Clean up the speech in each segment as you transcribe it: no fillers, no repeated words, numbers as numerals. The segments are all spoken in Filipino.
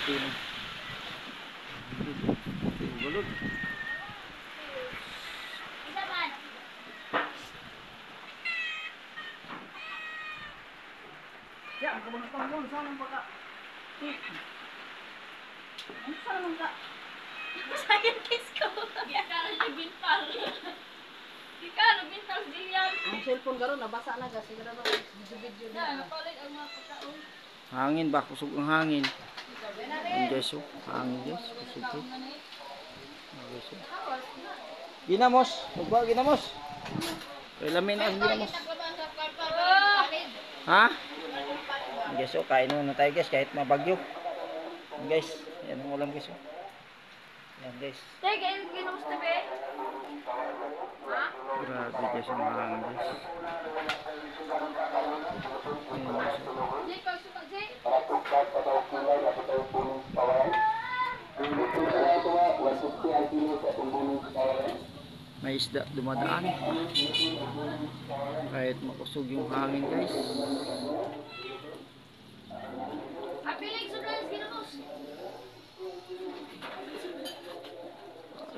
pino. Bulod. Ya, ako muna tawon sa nang baka. Sa nang baka. Sayang kiss ko. Ikaro ni Bintal. Ikaro Bintal diyan. Ang cellphone karon nabasa na gas siguro na video Na, na. napalit ang mga pagkaon. Hangin ba? Kusog ang hangin. Ang guys, oh. Hangin guys. Kusog ko. Guys, oh. Ginamos. Magba, ginamos. Kaya lamin na ang ginamos. Ha? Guys, oh. Kain na tayo guys. Kahit mabagyo. Guys. Yan ang ulam guys, oh. Yan guys. Teka, ginusta be? Ha? Grabe guys ang hangin guys. Ayan guys, oh. Jay, pag suka, Jay. May isda dumadaan. Kahit makusog yung hangin guys. Apilig sudan ginamos.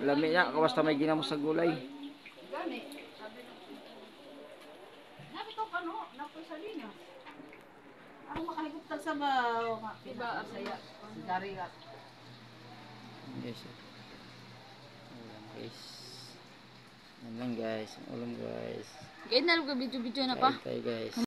Lami na. Kawasta may ginamos sa gulay. Gani. Nabi ko kano, napoy sa linya. Ako makaligutan sa ba, diba saya. Si Gary ka. Yes. Ulam guys. Yan lang guys. Ang ulam guys. Kaya na video-video na pa. Kain tayo guys.